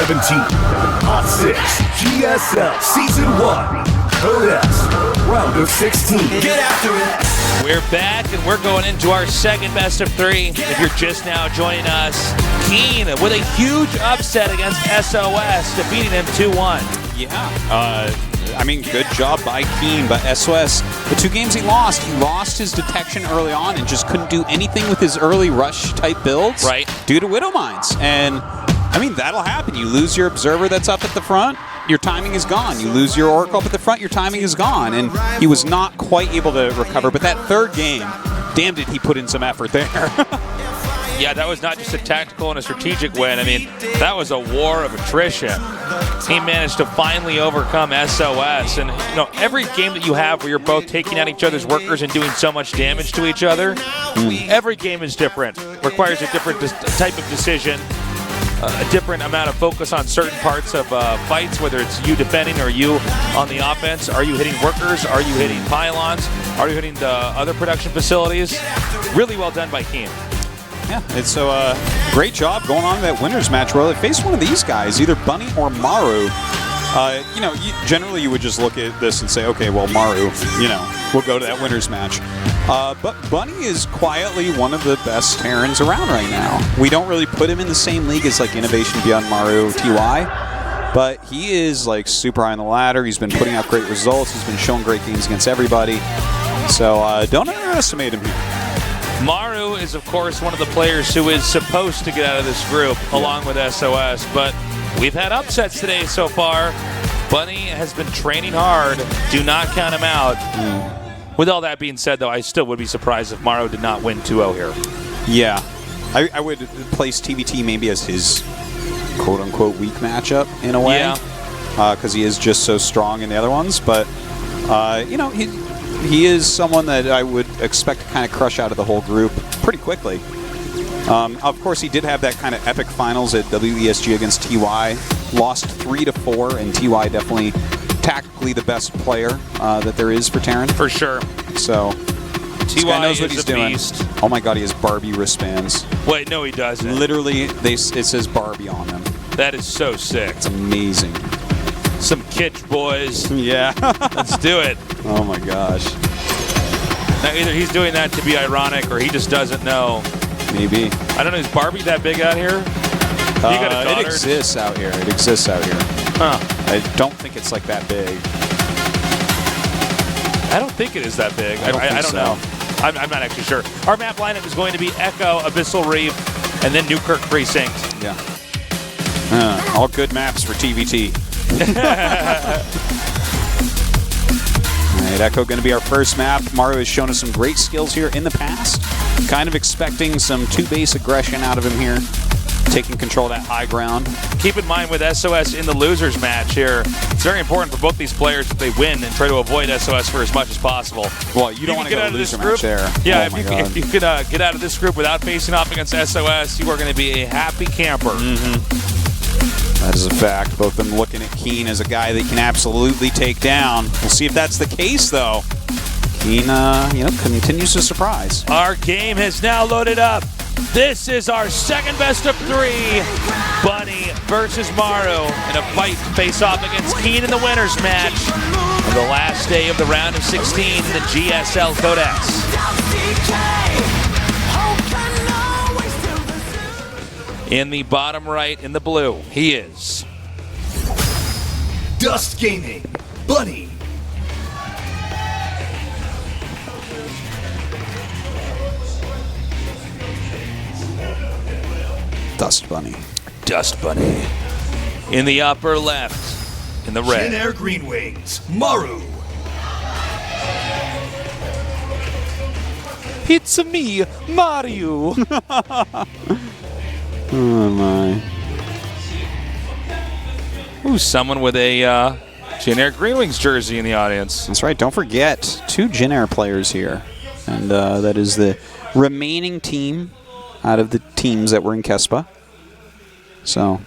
17. Hot 6. GSL Season 1. Code S. Round of 16. Get after it. We're back and we're going into our second best of 3. If you're just now joining us, Keen with a huge upset against SOS, defeating him 2-1. Yeah. I mean, good job by Keen, but SOS, the 2 games he lost his detection early on and just couldn't do anything with his early rush-type builds due to Widow Mines. And, I mean, that'll happen. You lose your Observer that's up at the front, your timing is gone. You lose your Oracle up at the front, your timing is gone. And he was not quite able to recover. But that third game, damn did he put in some effort there. Yeah, that was not just a tactical and a strategic win. I mean, that was a war of attrition. He managed to finally overcome SOS. And, you know, every game that you have where you're both taking out each other's workers and doing so much damage to each other, every game is different. Requires a different type of decision, a different amount of focus on certain parts of fights, whether it's you defending or you on the offense. Are you hitting workers? Are you hitting pylons? Are you hitting the other production facilities? Really well done by Keen. Yeah, it's a great job going on in that winners match. Well, they faced one of these guys, either Bunny or Maru. You know, generally you would just look at this and say, okay, well, Maru, you know, we'll go to that winners match. But Bunny is quietly one of the best Terrans around right now. We don't really put him in the same league as like Innovation Beyond Maru TY, but he is like super high on the ladder. He's been putting out great results. He's been showing great games against everybody. So don't underestimate him here. Maru is, of course, one of the players who is supposed to get out of this group, along with SOS, but we've had upsets today so far. Bunny has been training hard. Do not count him out. With all that being said, though, I still would be surprised if Maru did not win 2-0 here. Yeah. I would place TBT maybe as his quote-unquote weak matchup, in a way. Yeah. Because he is just so strong in the other ones. But, you know, he is someone that I would expect to kind of crush out of the whole group pretty quickly. Of course, he did have that kind of epic finals at WESG against TY. Lost 3-4, and TY definitely tactically the best player that there is for Terran. For sure. So, this guy knows what he's doing. Beast. Oh my god, he has Barbie wristbands. Wait, no he doesn't. Literally, it says Barbie on them. That is so sick. It's amazing. Some kitsch, boys. Yeah. Let's do it. Oh my gosh. Now, either he's doing that to be ironic or he just doesn't know. Maybe. I don't know. Is Barbie that big out here? You got a daughter? It exists out here. It exists out here. Huh. I don't think it's like that big. I don't think it is that big. I don't know. I'm not actually sure. Our map lineup is going to be Echo, Abyssal Reef, and then Newkirk Precinct. Yeah. All good maps for TVT. Alright, Echo going to be our first map. Maru has shown us some great skills here in the past. Kind of expecting some 2-base aggression out of him here. Taking control of that high ground. Keep in mind with SOS in the losers match here, it's very important for both these players that they win and try to avoid SOS for as much as possible. Well, you don't want to get out of this match there. Yeah, if you could get out of this group without facing off against SOS, you are going to be a happy camper. That is a fact. Both of them looking at Keen as a guy they can absolutely take down. We'll see if that's the case, though. Keen, you know, continues to surprise. Our game has now loaded up. This is our second best of 3. Bunny versus Maru in a fight to face off against Keen in the winners match on the last day of the round of 16 in the GSL Codex. In the bottom right, in the blue, he is Dust Gaming, Bunny. Dust Bunny. Dust Bunny. In the upper left, in the red. Air Green Wings, Maru. It's me, Mario. Oh my. Ooh, someone with a Air Green Wings jersey in the audience. That's right. Don't forget, 2 Jin Air players here. And that is the remaining team out of the teams that were in Kespa. So,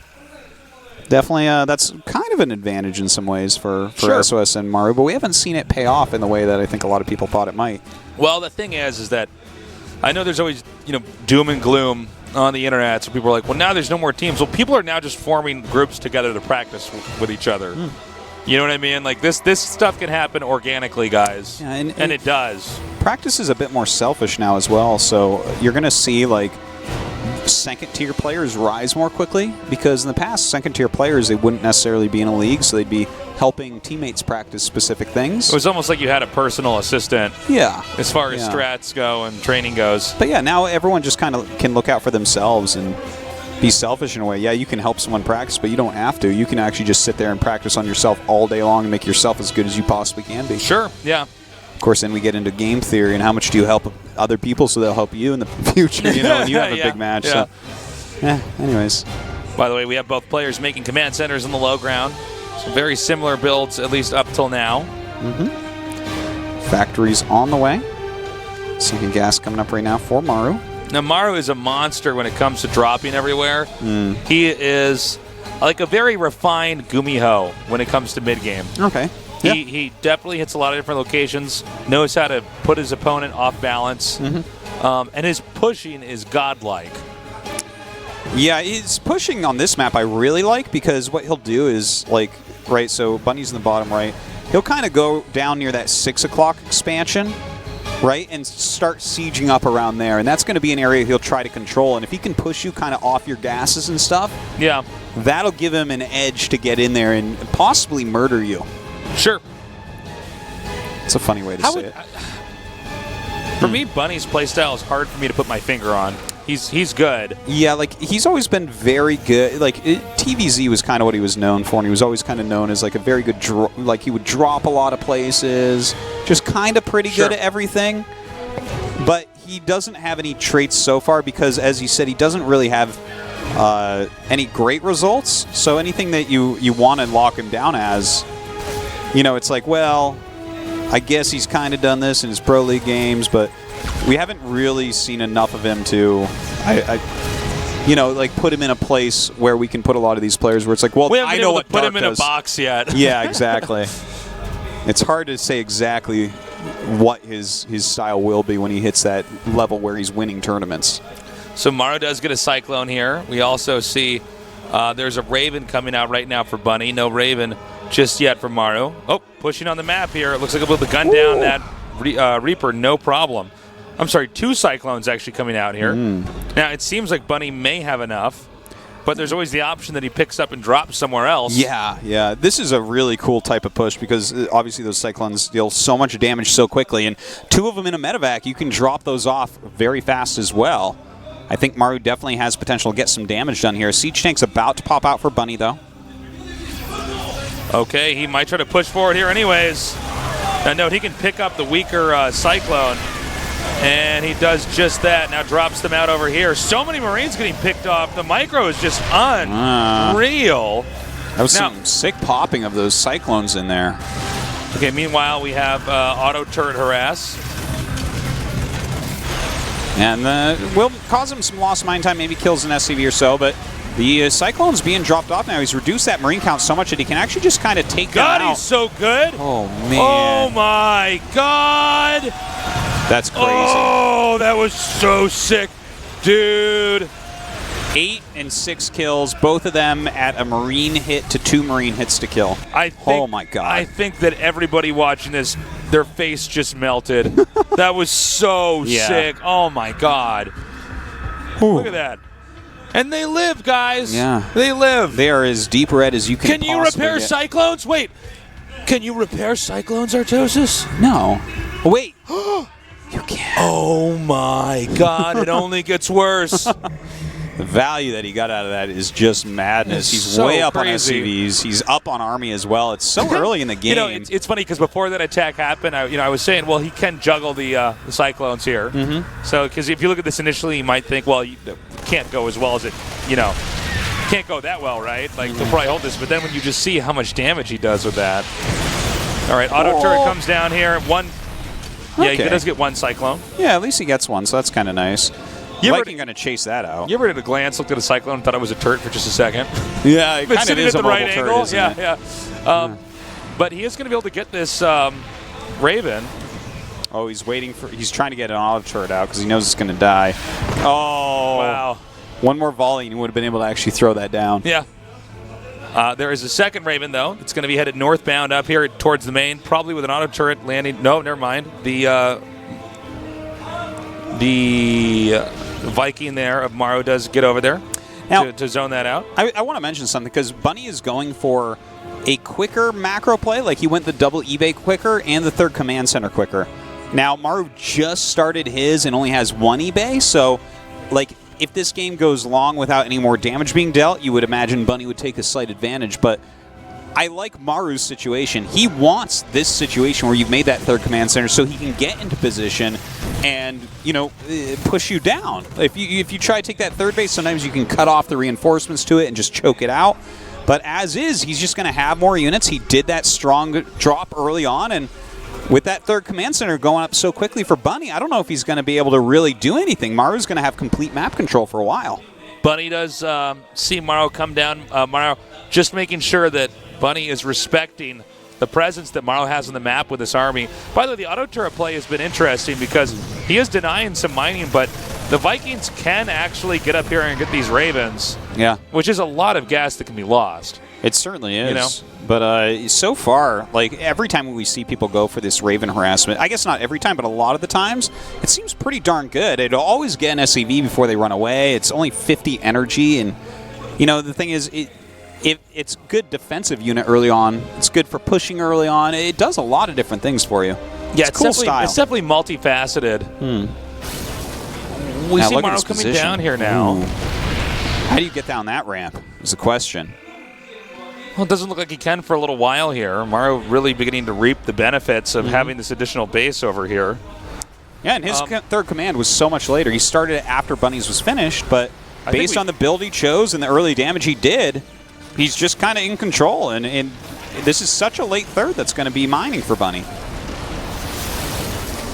definitely that's kind of an advantage in some ways for Sure. SOS and Maru, but we haven't seen it pay off in the way that I think a lot of people thought it might. Well, the thing is that I know there's always, doom and gloom on the internet. So people are like, well, now there's no more teams. Well, people are now just forming groups together to practice with each other. You know what I mean? Like this stuff can happen organically, guys. Yeah, and it does. Practice is a bit more selfish now as well. So you're going to see like second-tier players rise more quickly because in the past, second-tier players, they wouldn't necessarily be in a league, so they'd be helping teammates practice specific things. It was almost like you had a personal assistant. Yeah. As far as strats go and training goes. But yeah, now everyone just kind of can look out for themselves and be selfish in a way. Yeah, you can help someone practice, but you don't have to. You can actually just sit there and practice on yourself all day long and make yourself as good as you possibly can be. Sure, yeah. Of course, then we get into game theory and how much do you help other people so they'll help you in the future, you know, when you have a big match. Yeah. So, anyways. By the way, we have both players making command centers in the low ground. So very similar builds, at least up till now. Factory's on the way. Second gas coming up right now for Maru. Now, Maru is a monster when it comes to dropping everywhere. He is like a very refined Gumiho when it comes to mid-game. Okay. He definitely hits a lot of different locations, knows how to put his opponent off balance, and his pushing is godlike. Yeah, his pushing on this map I really like because what he'll do is, like, right, so Bunny's in the bottom right. He'll kind of go down near that 6 o'clock expansion, right, and start sieging up around there. And that's going to be an area he'll try to control. And if he can push you kind of off your gases and stuff, that'll give him an edge to get in there and possibly murder you. Sure. It's a funny way to say it. For me, Bunny's playstyle is hard for me to put my finger on. He's good. Yeah, like, he's always been very good. Like, TVZ was kind of what he was known for, and he was always kind of known as, like, a very good like, he would drop a lot of places, just kind of pretty good at everything. But he doesn't have any traits so far because, as you said, he doesn't really have any great results. So anything that you want to lock him down as, you know, it's like, well, I guess he's kind of done this in his Pro League games, but we haven't really seen enough of him to, you know, like put him in a place where we can put a lot of these players where it's like, well, I know what put Dark him in does. a box yet. Yeah, exactly. It's hard to say exactly what his style will be when he hits that level where he's winning tournaments. So Maru does get a Cyclone here. We also see there's a Raven coming out right now for Bunny. No Raven just yet for Maru. Oh, pushing on the map here. It looks like he'll be able to gun down that Reaper, no problem. I'm sorry, 2 Cyclones actually coming out here. Now, it seems like Bunny may have enough, but there's always the option that he picks up and drops somewhere else. Yeah. This is a really cool type of push because obviously those Cyclones deal so much damage so quickly, and 2 of them in a medevac, you can drop those off very fast as well. I think Maru definitely has potential to get some damage done here. Siege Tank's about to pop out for Bunny, though. Okay, he might try to push forward here anyways. Now, note, he can pick up the weaker Cyclone. And he does just that. Now drops them out over here. So many Marines getting picked off. The micro is just unreal. That was some sick popping of those Cyclones in there. Okay, meanwhile, we have auto turret harass. And will cause him some lost mine time, maybe kills an SCV or so, but the Cyclone's being dropped off now. He's reduced that Marine count so much that he can actually just kind of take them out. God, he's so good. Oh, man. Oh, my God. That's crazy. Oh, that was so sick, dude. 8 and 6 kills, both of them at a Marine hit to 2 Marine hits to kill. Oh, my God. I think that everybody watching this, their face just melted. That was so sick. Oh, my God. Look at that. And they live, guys. Yeah. They live. They are as deep red as you can Can you repair get. Cyclones? Wait. Can you repair Cyclones, Artosis? No. Oh, wait. You can't. Oh, my God. It only gets worse. The value that he got out of that is just madness. He's so way up crazy. on SCVs. He's up on Army as well. It's so early in the game. You know, it's funny because before that attack happened, I was saying, well, he can juggle the Cyclones here. So, because if you look at this initially, you might think, well, you can't go as well as it, can't go that well, right? Like, they'll probably hold this. But then when you just see how much damage he does with that. All right, auto turret comes down here. Yeah, he does get 1 Cyclone. Yeah, at least he gets 1, so that's kind of nice. Viking going to chase that out. You ever at a glance looked at a Cyclone and thought it was a turret for just a second? Yeah, it kind of is at a the right mobile angle. turret, isn't it? Yeah. But he is going to be able to get this Raven. Oh, he's waiting for. He's trying to get an auto turret out because he knows it's going to die. Oh, wow. One more volley and he would have been able to actually throw that down. Yeah. There is a second Raven, though. It's going to be headed northbound up here towards the main, probably with an auto turret landing. No, never mind. The Viking there of Maru does get over there now, to zone that out. I want to mention something because Bunny is going for a quicker macro play. Like he went the double eBay quicker and the third command center quicker. Now, Maru just started his and only has one eBay, so like if this game goes long without any more damage being dealt, you would imagine Bunny would take a slight advantage, but I like Maru's situation. He wants this situation where you've made that third command center so he can get into position and, you know, push you down. If you try to take that third base, sometimes you can cut off the reinforcements to it and just choke it out. But as is, he's just going to have more units. He did that strong drop early on, and with that third command center going up so quickly for Bunny, I don't know if he's going to be able to really do anything. Maru's going to have complete map control for a while. Bunny does see Maru come down. Maru just making sure that Bunny is respecting the presence that Maru has on the map with this army. By the way, the auto turret play has been interesting because he is denying some mining, but the Vikings can actually get up here and get these Ravens. Yeah. Which is a lot of gas that can be lost. It certainly is. You know? But so far, like every time we see people go for this Raven harassment, I guess not every time, but a lot of the times, it seems pretty darn good. It'll always get an SCV before they run away. It's only 50 energy, and you know the thing is, it's good defensive unit early on. It's good for pushing early on. It does a lot of different things for you. Yeah, it's cool style. It's definitely multifaceted. We see Maru coming down here now. Ooh. How do you get down that ramp is the question. Well, it doesn't look like he can for a little while here. Maru really beginning to reap the benefits of having this additional base over here. Yeah, and his third command was so much later. He started it after Bunny's was finished, but based on the build he chose and the early damage he did, he's just kind of in control. And this is such a late third that's going to be mining for Bunny.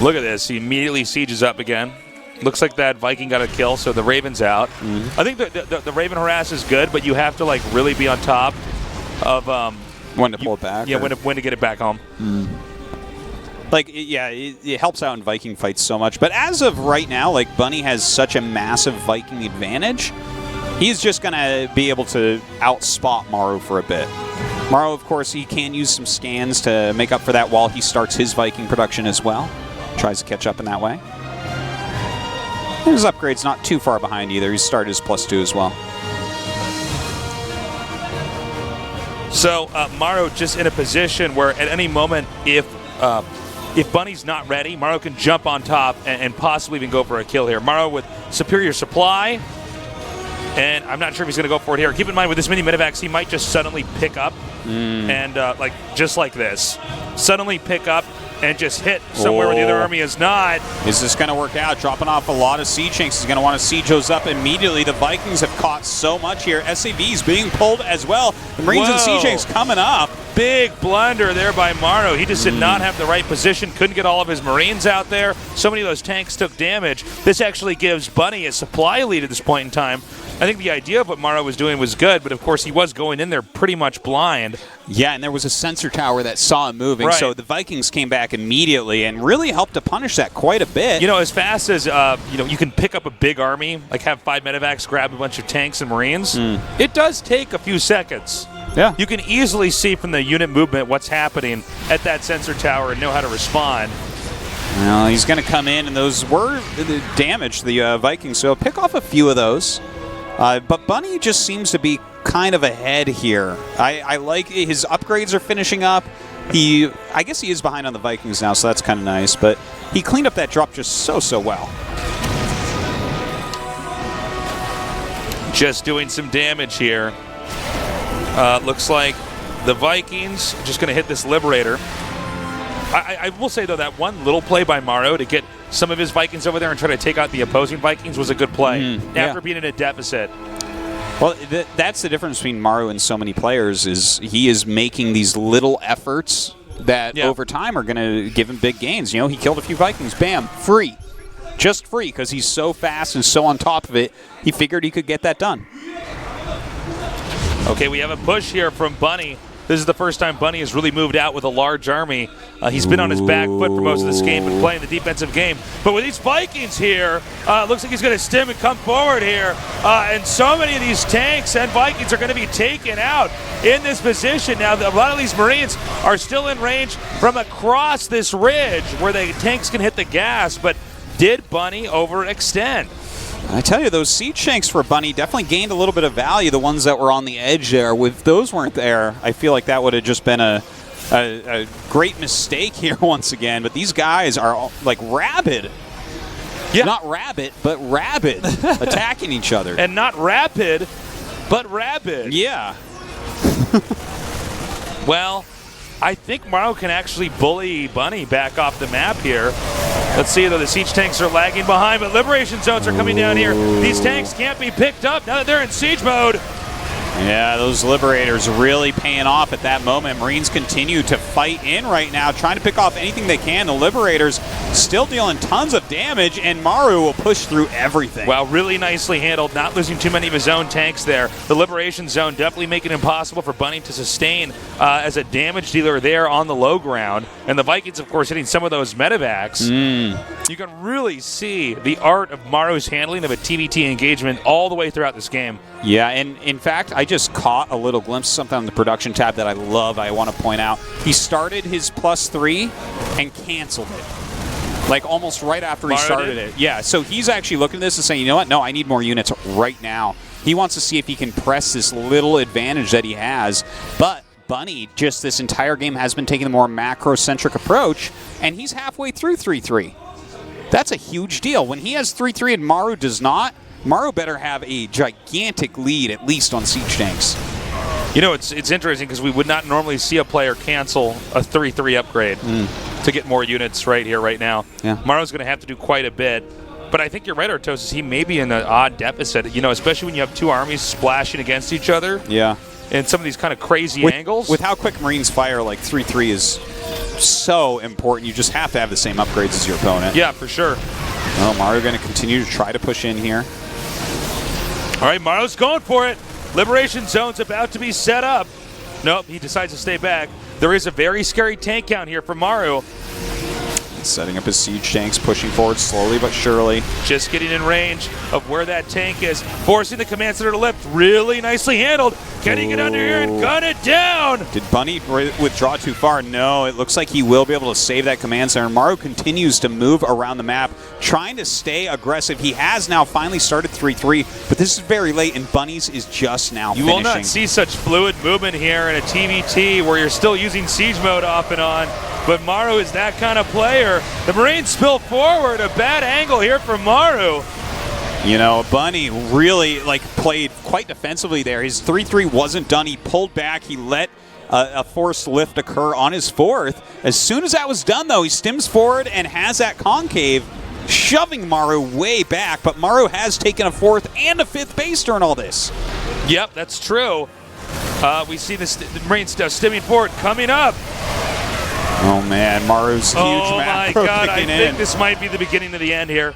Look at this. He immediately sieges up again. Looks like that Viking got a kill, so the Raven's out. I think the Raven harass is good, but you have to like really be on top of when to pull it back. Yeah, when to get it back home. Like, yeah, it helps out in Viking fights so much. But as of right now, like Bunny has such a massive Viking advantage. He's just going to be able to outspot Maru for a bit. Maru, of course, he can use some scans to make up for that while he starts his Viking production as well. Tries to catch up in that way. His upgrade's not too far behind either. He started his +2 as well. So Maru just in a position where at any moment, if Bunny's not ready, Maru can jump on top and possibly even go for a kill here. Maru with superior supply, and I'm not sure if he's going to go for it here. Keep in mind, with this mini medevacs, he might just suddenly pick up and just like this, suddenly pick up and just hit somewhere where the other army is not. Is this going to work out? Dropping off a lot of siege tanks. He's going to want to siege those up immediately. The Vikings have caught so much here. SAV's being pulled as well. The Marines and siege tanks coming up. Big blunder there by Maru. He just did not have the right position. Couldn't get all of his Marines out there. So many of those tanks took damage. This actually gives Bunny a supply lead at this point in time. I think the idea of what Maru was doing was good, but of course he was going in there pretty much blind. Yeah, and there was a sensor tower that saw him moving, so the Vikings came back immediately and really helped to punish that quite a bit. You know, as fast as you can pick up a big army, like have 5 medevacs, grab a bunch of tanks and Marines, it does take a few seconds. Yeah. You can easily see from the unit movement what's happening at that sensor tower and know how to respond. Well, he's going to come in, and those were damaged, the Vikings, so pick off a few of those. But Bunny just seems to be kind of ahead here. I like his upgrades are finishing up. I guess he is behind on the Vikings now, so that's kind of nice. But he cleaned up that drop just so well. Just doing some damage here. Looks like the Vikings are just going to hit this Liberator. I will say, though, that one little play by Maru to get some of his Vikings over there and try to take out the opposing Vikings was a good play after being in a deficit. Well, that's the difference between Maru and so many players is he is making these little efforts that over time are going to give him big gains. You know, he killed a few Vikings. Bam, free. Just free because he's so fast and so on top of it. He figured he could get that done. Okay, we have a push here from Bunny. this is the first time Bunny has really moved out with a large army. He's been on his back foot for most of this game and playing the defensive game. But with these Vikings here, looks like he's going to stim and come forward here. And so many of these tanks and Vikings are going to be taken out in this position. Now, a lot of these Marines are still in range from across this ridge where the tanks can hit the gas. But did Bunny overextend? I tell you, those siege tanks for Bunny definitely gained a little bit of value, the ones that were on the edge there. If those weren't there, I feel like that would have just been a great mistake here once again. But these guys are like rabid. Yeah. Not rabbit, but rabid, attacking each other. And not rapid, but rabid. Yeah. Well, I think Maru can actually bully Bunny back off the map here. Let's see, though, the siege tanks are lagging behind, but liberation zones are coming down here. These tanks can't be picked up now that they're in siege mode. Yeah, those liberators really paying off at that moment. Marines continue to fight in right now, trying to pick off anything they can. The liberators still dealing tons of damage, and Maru will push through everything. Well, really nicely handled, not losing too many of his own tanks there. The liberation zone definitely making it impossible for Bunny to sustain as a damage dealer there on the low ground. And the Vikings, of course, hitting some of those medevacs. You can really see the art of Maru's handling of a TVT engagement all the way throughout this game. Yeah, and in fact, I just caught a little glimpse of something on the production tab that I love, I want to point out. He started his +3 and canceled it. Like almost right after he started it. Yeah, so he's actually looking at this and saying, you know what, no, I need more units right now. He wants to see if he can press this little advantage that he has. But Bunny, just this entire game, has been taking a more macro-centric approach, and he's halfway through 3-3. That's a huge deal. When he has 3-3 and Maru does not, Maru better have a gigantic lead, at least on siege tanks. You know, it's interesting because we would not normally see a player cancel a 3-3 upgrade to get more units right here, right now. Yeah. Maru's going to have to do quite a bit. But I think you're right, Artosis. He may be in an odd deficit, you know, especially when you have two armies splashing against each other. Yeah. And some of these kind of crazy angles. With how quick Marines fire, like 3-3 is so important. You just have to have the same upgrades as your opponent. Yeah, for sure. Well, Maru going to continue to try to push in here. All right, Maru's going for it. Liberation zone's about to be set up. Nope, he decides to stay back. There is a very scary tank count here for Maru. Setting up his siege tanks, pushing forward slowly but surely. Just getting in range of where that tank is, forcing the command center to lift. Really nicely handled. Can he get under here and gun it down? Did Bunny withdraw too far? No, it looks like he will be able to save that command center. Maru continues to move around the map, trying to stay aggressive. He has now finally started 3-3, but this is very late, and Bunny's is just now finishing. You will not see such fluid movement here in a TVT where you're still using siege mode off and on, but Maru is that kind of player. The Marines spill forward, a bad angle here for Maru. You know, Bunny really played quite defensively there. His 3-3 wasn't done. He pulled back. He let a forced lift occur on his fourth. As soon as that was done, though, he stims forward and has that concave, shoving Maru way back. But Maru has taken a fourth and a fifth base during all this. Yep, that's true. We see the Marines stimming forward, coming up. Oh, man, Maru's huge macro. Oh, my God, I think think this might be the beginning of the end here.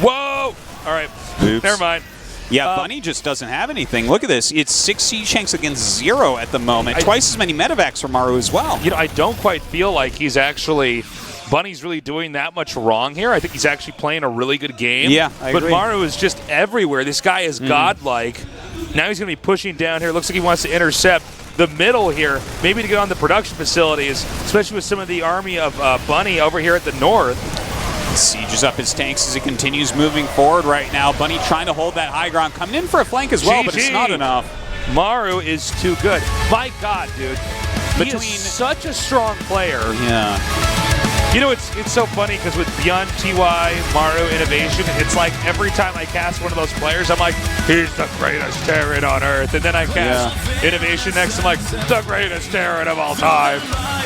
Whoa! All right, Oops. Never mind. Yeah, Bunny just doesn't have anything. Look at this. It's 6 siege tanks against 0 at the moment. Twice as many medevacs for Maru as well. You know, I don't quite feel like he's actually... Bunny's really doing that much wrong here. I think he's actually playing a really good game. Yeah, I agree. But Maru is just everywhere. This guy is godlike. Now he's going to be pushing down here. Looks like he wants to intercept the middle here, maybe to get on the production facilities, especially with some of the army of Bunny over here at the north. Sieges up his tanks as he continues moving forward right now. Bunny trying to hold that high ground, coming in for a flank as well, but it's not enough. Maru is too good. My God, dude. He is such a strong player. Yeah. You know, it's so funny because with Beyond TY, Maru Innovation, it's like every time I cast one of those players, I'm like, he's the greatest Terran on Earth. And then I cast Innovation next, I'm like, the greatest Terran of all time.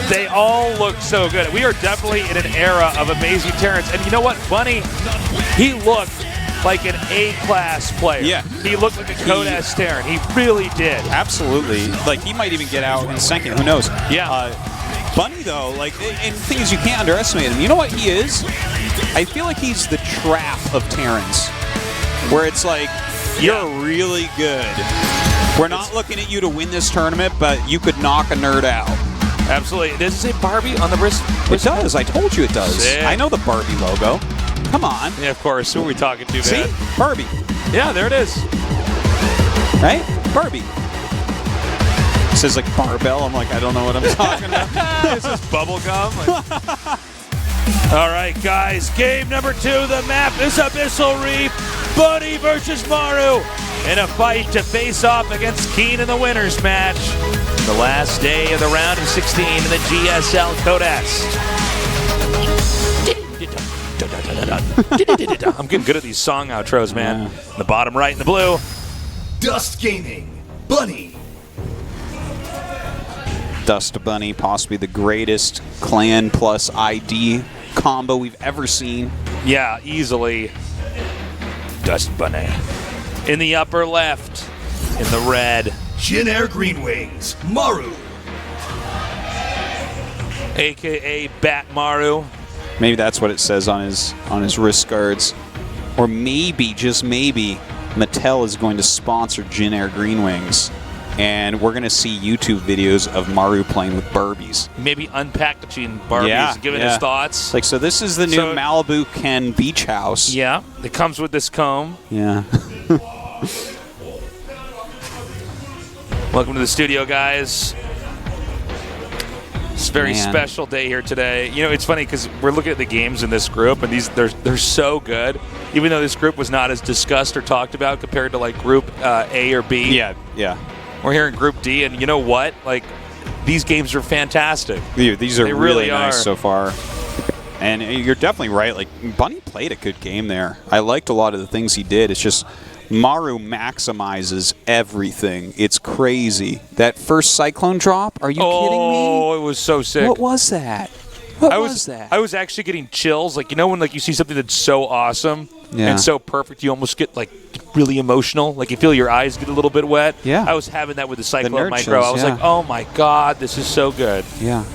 They all look so good. We are definitely in an era of amazing Terrans. And you know what? Bunny, he looked like an A-class player. Yeah. He looked like a Kodas Terran. He really did. Absolutely. Like, he might even get out in second. Who knows? Yeah. Bunny, though, and the thing is, you can't underestimate him. You know what he is? I feel like he's the trap of Terrans, where it's like, you're really good, We're not looking at you to win this tournament, but you could knock a nerd out. Absolutely. Does it say Barbie on the wrist? It does. I told you it does. Sick. I know the Barbie logo. Come on. Yeah, of course. Who are we talking to, man? See? Barbie. Yeah, there it is. Right? Barbie. It says like barbell. I'm like, I don't know what I'm talking about. This is bubble gum. All right, guys. Game number 2. The map is Abyssal Reef. Bunny versus Maru in a fight to face off against Keen in the winners match. The last day of the round of 16 in the GSL Codex. I'm getting good at these song outros, man. Yeah. The bottom right in the blue. Dust Gaming, Bunny. Dust Bunny, possibly the greatest clan plus ID combo we've ever seen. Yeah, easily. Dust Bunny. In the upper left, in the red. Jin Air Green Wings, Maru. AKA Bat Maru. Maybe that's what it says on his wrist guards. Or maybe, just maybe, Mattel is going to sponsor Jin Air Green Wings. And we're going to see YouTube videos of Maru playing with Barbies. Maybe unpackaging Barbies and giving his thoughts. Like, so this is the new Malibu Ken beach house. Yeah, it comes with this comb. Yeah. Welcome to the studio, guys. It's a very special day here today. You know, it's funny because we're looking at the games in this group, and they're so good. Even though this group was not as discussed or talked about compared to like Group A or B. Yeah. We're here in Group D, and you know what? Like, these games are fantastic. These are They really really nice are. so far. And you're definitely right. Like, Bunny played a good game there. I liked a lot of the things he did. It's just Maru maximizes everything. It's crazy. That first Cyclone drop? Are you kidding me? Oh, it was so sick. What was that? What was that? I was actually getting chills. Like, you know when like you see something that's so awesome Yeah. and so perfect, you almost get like really emotional. Like you feel your eyes get a little bit wet. Yeah. I was having that with the Cyclone nerd Micro. chills, I was yeah. like, oh my God, this is so good. Yeah.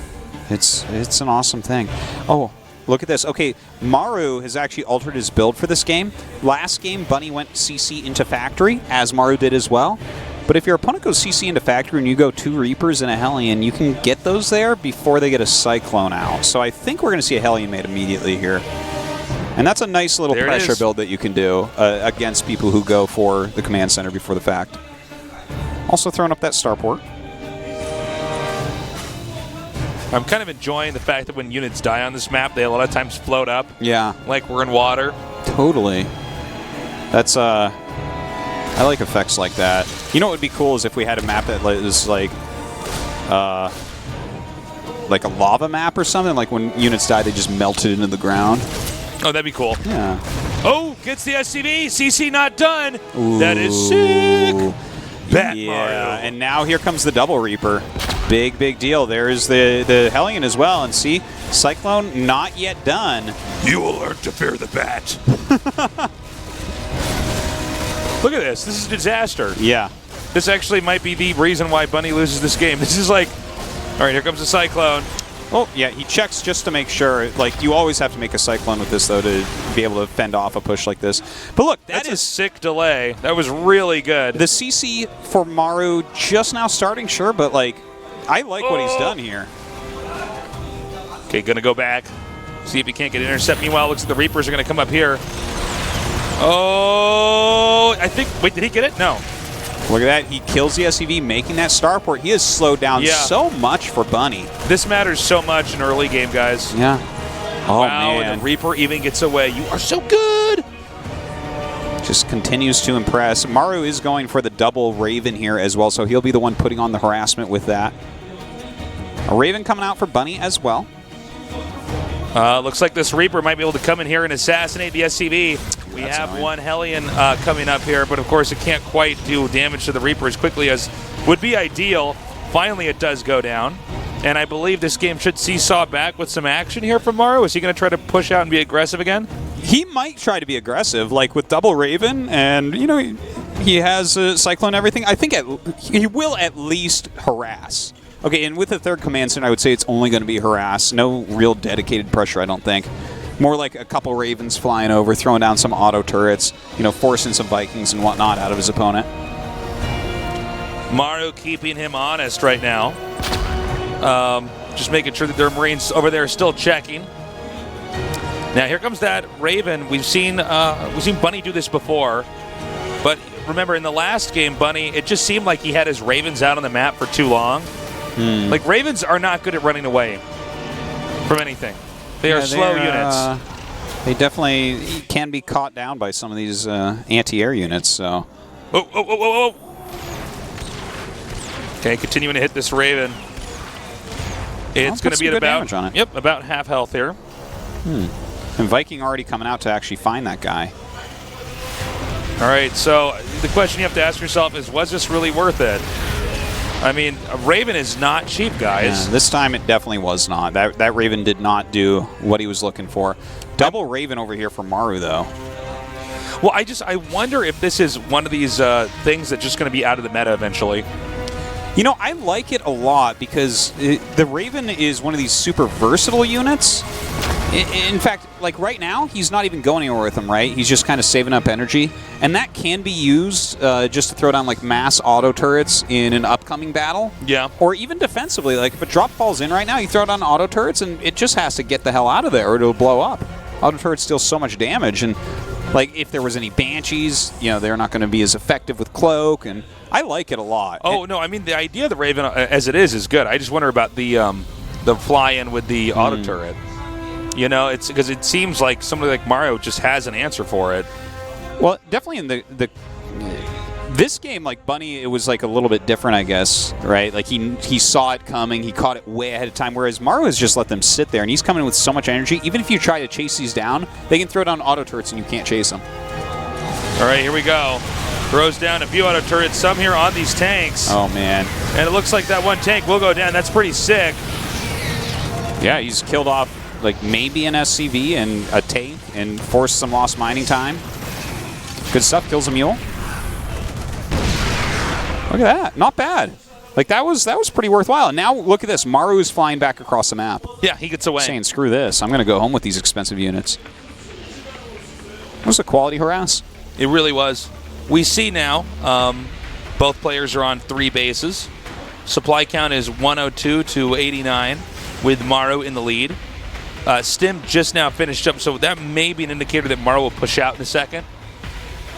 It's an awesome thing. Oh, look at this. Okay, Maru has actually altered his build for this game. Last game, Bunny went CC into Factory, as Maru did as well. But if your opponent goes CC into Factory and you go 2 Reapers and a Hellion, you can get those there before they get a Cyclone out. So I think we're going to see a Hellion made immediately here. And that's a nice little There it pressure is. build that you can do against people who go for the command center before the fact. Also throwing up that starport. I'm kind of enjoying the fact that when units die on this map, they a lot of times float up. Yeah. Like we're in water. Totally. That's I like effects like that. You know what would be cool is if we had a map that was like a lava map or something. Like when units die, they just melted into the ground. Oh, that'd be cool. Yeah. Oh, gets the SCV. CC not done. Ooh. That is sick. Bat Yeah. Mario. And now here comes the double Reaper. Big deal. There's the Hellion as well. And see, Cyclone not yet done. You will learn to fear the bat. Look at this. This is a disaster. Yeah. This actually might be the reason why Bunny loses this game. This is like, all right, here comes the Cyclone. Oh, yeah, he checks just to make sure. Like, you always have to make a Cyclone with this, though, to be able to fend off a push like this. But look, That's a sick delay. That was really good. the CC for Maru just now starting, sure, but, like, I like what he's done here. Okay, gonna go back. See if he can't get intercept. Meanwhile, looks like the Reapers are gonna come up here. Oh, I think, wait, did he get it? No. Look at that. He kills the SCV, making that starport. He has slowed down so much for Bunny. This matters so much in early game, guys. Yeah. Oh, wow, man. and the Reaper even gets away. You are so good. Just continues to impress. Maru is going for the double Raven here as well, so he'll be the one putting on the harassment with that. A Raven coming out for Bunny as well. Looks like this Reaper might be able to come in here and assassinate the SCV. We That's have annoying. one Hellion coming up here, but of course it can't quite do damage to the Reaper as quickly as would be ideal. Finally, it does go down. And I believe this game should seesaw back with some action here from Maru. Is he going to try to push out and be aggressive again? He might try to be aggressive, like with double Raven, and, you know, he has Cyclone and everything. I think he will at least harass. Okay, and with the third command center, I would say it's only going to be harass. No real dedicated pressure, I don't think. More like a couple Ravens flying over, throwing down some auto turrets, you know, forcing some Vikings and whatnot out of his opponent. Maru keeping him honest right now. Just making sure that their Marines over there are still checking. Now here comes that Raven. We've seen Bunny do this before, but remember in the last game, Bunny, it just seemed like he had his Ravens out on the map for too long. Like Ravens are not good at running away from anything. They are slow units. They definitely can be caught down by some of these anti-air units. So. Oh. Okay, continuing to hit this Raven. It's going to be at about half health here. And Viking already coming out to actually find that guy. All right, so the question you have to ask yourself is, was this really worth it? I mean, a Raven is not cheap, guys. Yeah, this time it definitely was not. That Raven did not do what he was looking for. Double Raven over here for Maru, though. Well, I wonder if this is one of these things that's just going to be out of the meta eventually. You know, I like it a lot because the Raven is one of these super versatile units. In fact, like right now, he's not even going anywhere with him, right? He's just kind of saving up energy. And that can be used just to throw down like mass auto turrets in an upcoming battle. Yeah. Or even defensively. Like if a drop falls in right now, you throw down auto turrets and it just has to get the hell out of there or it'll blow up. Auto turrets deal so much damage. And like if there was any Banshees, you know, they're not going to be as effective with Cloak. And I like it a lot. Oh, no, I mean, the idea of the Raven as it is good. I just wonder about the fly-in with the auto turret. You know, it's because it seems like somebody like Mario just has an answer for it. Well, definitely in this game, like Bunny, it was like a little bit different, I guess, right? Like he saw it coming, he caught it way ahead of time, whereas Maru has just let them sit there, and he's coming in with so much energy. Even if you try to chase these down, they can throw down auto turrets and you can't chase them. All right, here we go. Throws down a few auto turrets, some here on these tanks. Oh, man. And it looks like that one tank will go down. That's pretty sick. Yeah, he's killed off like maybe an SCV and a tank and forced some lost mining time. Good stuff. Kills a mule. Look at that. Not bad. Like that was pretty worthwhile. And now look at this. Maru is flying back across the map. Yeah, he gets away. Saying, screw this. I'm going to go home with these expensive units. That was a quality harass. It really was. We see now both players are on 3 bases. Supply count is 102 to 89 with Maru in the lead. Stim just now finished up, so that may be an indicator that Maru will push out in a second.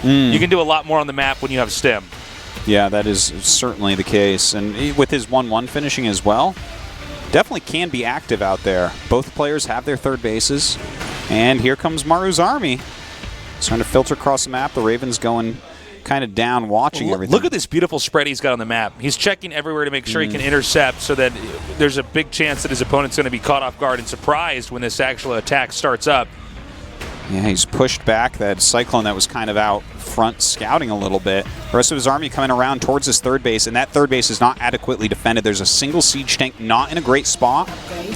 You can do a lot more on the map when you have Stim. Yeah, that is certainly the case. And with his 1-1 finishing as well, definitely can be active out there. Both players have their 3rd bases. And here comes Maru's army. He's trying to filter across the map. The Raven's going kind of down, watching everything. Look at this beautiful spread he's got on the map. He's checking everywhere to make sure he can intercept so that there's a big chance that his opponent's going to be caught off guard and surprised when this actual attack starts up. Yeah, he's pushed back that Cyclone that was kind of out front scouting a little bit. The rest of his army coming around towards his 3rd base, and that 3rd base is not adequately defended. There's a single siege tank not in a great spot.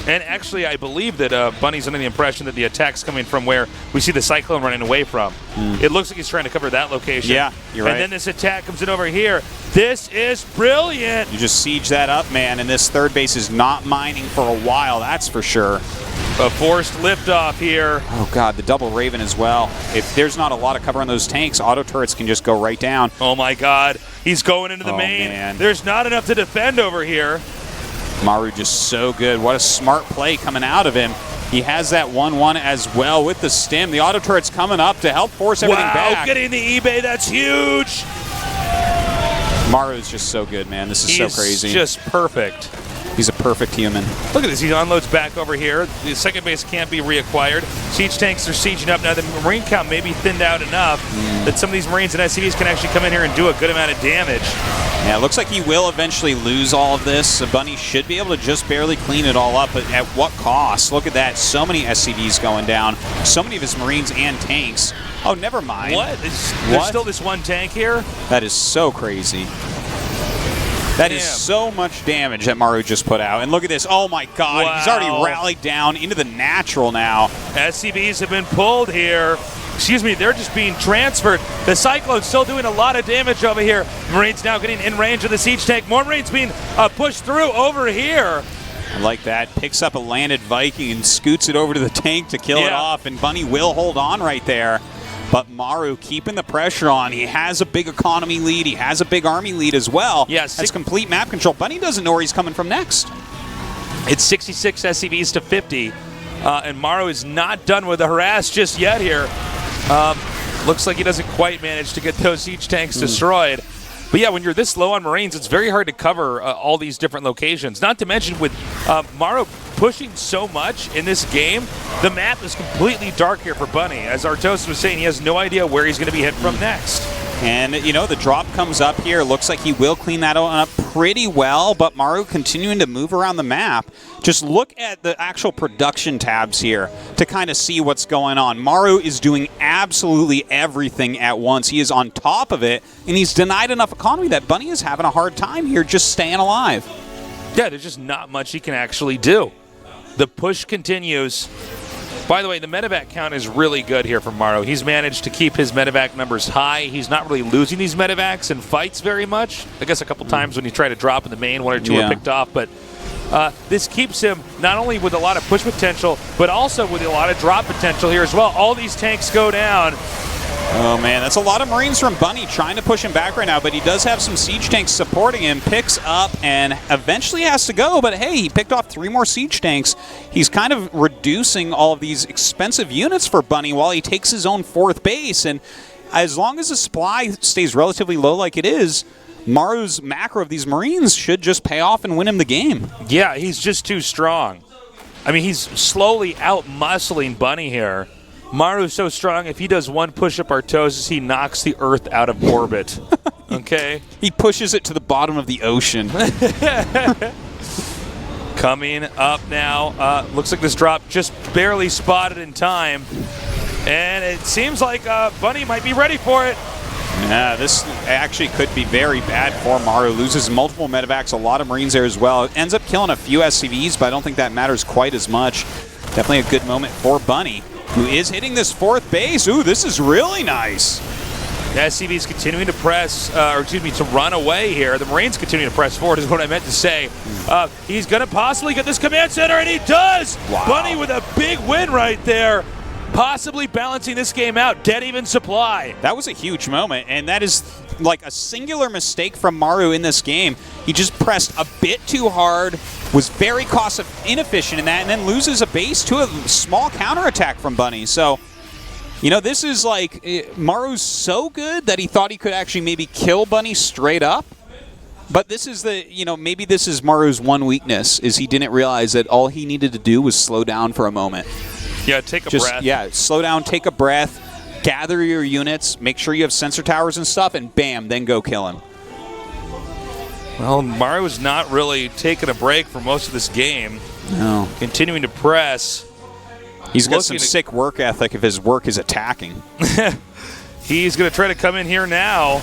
And actually, I believe that Bunny's under the impression that the attack's coming from where we see the Cyclone running away from. It looks like he's trying to cover that location. Yeah, you're right. And then this attack comes in over here. This is brilliant. You just siege that up, man, and this 3rd base is not mining for a while, that's for sure. A forced liftoff here. Oh, God, the double Raven as well. If there's not a lot of cover on those tanks, auto turrets can just go right down. Oh, my God. He's going into the main. Man. There's not enough to defend over here. Maru just so good. What a smart play coming out of him. He has that 1-1 as well with the Stim. The auto turret's coming up to help force everything back. Wow, getting the eBay, that's huge. Maru's just so good, man. This is so crazy. He's just perfect. He's a perfect human. Look at this. He unloads back over here. The 2nd base can't be reacquired. Siege tanks are sieging up. Now, the Marine count may be thinned out enough that some of these Marines and SCVs can actually come in here and do a good amount of damage. Yeah, it looks like he will eventually lose all of this. So Bunny should be able to just barely clean it all up, but at what cost? Look at that. So many SCVs going down. So many of his Marines and tanks. Oh, never mind. What? There's still this one tank here? That is so crazy. That is so much damage that Maru just put out. And look at this. Oh, my God. Wow. He's already rallied down into the natural now. SCVs have been pulled here. Excuse me, they're just being transferred. The Cyclone's still doing a lot of damage over here. Marines now getting in range of the siege tank. More Marines being pushed through over here. I like that. Picks up a landed Viking and scoots it over to the tank to kill it off. And Bunny will hold on right there. But Maru keeping the pressure on. He has a big economy lead. He has a big army lead as well. Yeah, has complete map control. Bunny doesn't know where he's coming from next. It's 66 SCVs to 50. And Maru is not done with the harass just yet here. Looks like he doesn't quite manage to get those siege tanks destroyed. But yeah, when you're this low on Marines, it's very hard to cover all these different locations. Not to mention with Maru pushing so much in this game, the map is completely dark here for Bunny. As Artos was saying, he has no idea where he's going to be hit from next. And, you know, the drop comes up here. Looks like he will clean that up pretty well, but Maru continuing to move around the map. Just look at the actual production tabs here to kind of see what's going on. Maru is doing absolutely everything at once. He is on top of it, and he's denied enough economy that Bunny is having a hard time here just staying alive. Yeah, there's just not much he can actually do. The push continues. By the way, the medevac count is really good here for Maru. He's managed to keep his medevac numbers high. He's not really losing these medevacs in fights very much. I guess a couple times when you try to drop in the main, one or two are picked off. But this keeps him not only with a lot of push potential, but also with a lot of drop potential here as well. All these tanks go down. Oh, man, that's a lot of Marines from Bunny trying to push him back right now, but he does have some siege tanks supporting him, picks up, and eventually has to go. But, hey, he picked off 3 more siege tanks. He's kind of reducing all of these expensive units for Bunny while he takes his own 4th base. And as long as the supply stays relatively low like it is, Maru's macro of these Marines should just pay off and win him the game. Yeah, he's just too strong. I mean, he's slowly out-muscling Bunny here. Maru's so strong, if he does one push-up Artosis, he knocks the Earth out of orbit. Okay? He pushes it to the bottom of the ocean. Coming up now. Looks like this drop just barely spotted in time. And it seems like Bunny might be ready for it. Yeah, this actually could be very bad for Maru. Loses multiple medevacs, a lot of Marines there as well. Ends up killing a few SCVs, but I don't think that matters quite as much. Definitely a good moment for Bunny, who is hitting this 4th base. Ooh, this is really nice. The SCV's continuing to press, to run away here. The Marines continue to press forward is what I meant to say. He's going to possibly get this command center, and he does! Wow. Bunny with a big win right there. Possibly balancing this game out. Dead even supply. That was a huge moment, and that is like a singular mistake from Maru in this game. He just pressed a bit too hard, was very cost inefficient in that, and then loses a base to a small counterattack from Bunny. So, you know, this is like, Maru's so good that he thought he could actually maybe kill Bunny straight up. But this is maybe this is Maru's one weakness, is he didn't realize that all he needed to do was slow down for a moment. Yeah, take a breath. Yeah, slow down, take a breath, gather your units, make sure you have sensor towers and stuff, and bam, then go kill him. Well, Maru's not really taking a break for most of this game. No. Continuing to press. He's got some sick work ethic if his work is attacking. He's going to try to come in here now.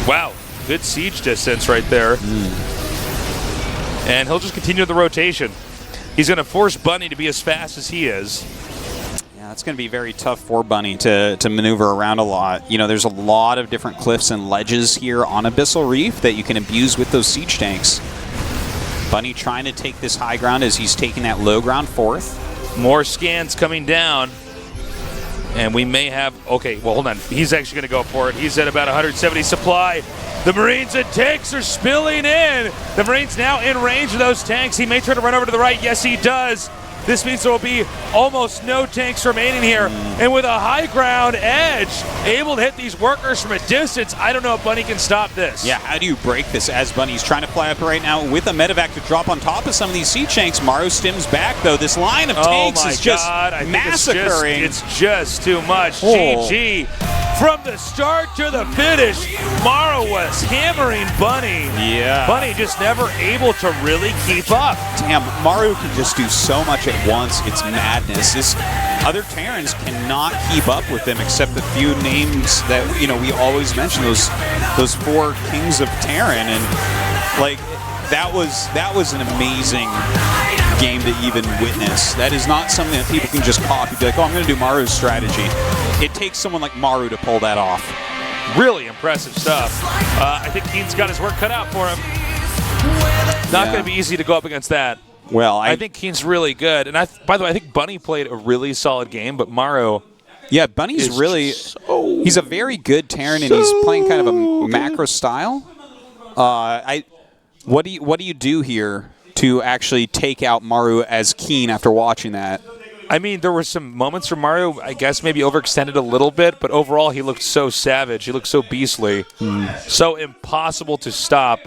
Wow, good siege distance right there. And he'll just continue the rotation. He's going to force Bunny to be as fast as he is. Yeah, it's going to be very tough for Bunny to maneuver around a lot. You know, there's a lot of different cliffs and ledges here on Abyssal Reef that you can abuse with those siege tanks. Bunny trying to take this high ground as he's taking that low ground 4th. More scans coming down. And we may have... Okay, well, hold on. He's actually going to go for it. He's at about 170 supply. The Marines and tanks are spilling in. The Marines now in range of those tanks. He may try to run over to the right. Yes, he does. This means there will be almost no tanks remaining here. And with a high ground edge, able to hit these workers from a distance, I don't know if Bunny can stop this. Yeah, how do you break this as Bunny's trying to fly up right now with a medevac to drop on top of some of these siege tanks? Maru stims back, though. This line of tanks is just massacring. It's just too much. GG. From the start to the finish, Maru was hammering Bunny. Yeah. Bunny just never able to really keep up. Damn, Maru can just do so much at once. It's madness. This other Terrans cannot keep up with them, except the few names that we always mention. Those 4 kings of Terran, and like that was an amazing game to even witness. That is not something that people can just copy. Be like, oh, I'm going to do Maru's strategy. It takes someone like Maru to pull that off. Really impressive stuff. I think Keen's got his work cut out for him. Not going to be easy to go up against that. Well, I think Keen's really good. And by the way, I think Bunny played a really solid game, but Maru Yeah, Bunny's really he's a very good Terran, and he's playing kind of a macro style. What do you do here to actually take out Maru as Keen after watching that? I mean, there were some moments where Maru, I guess, maybe overextended a little bit, but overall he looked so savage. He looked so beastly, so impossible to stop.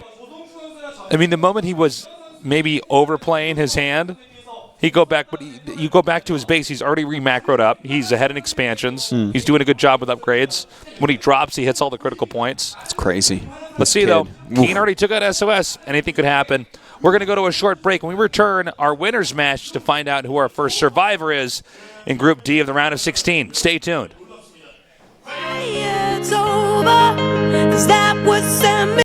I mean, the moment he was maybe overplaying his hand, you go back to his base, he's already re-macroed up. He's ahead in expansions. He's doing a good job with upgrades. When he drops, he hits all the critical points. It's crazy. Let's see, though. Keen already took out SOS. Anything could happen. We're going to go to a short break. When we return, our winners match to find out who our first survivor is in Group D of the round of 16. Stay tuned. It's over, 'cause that was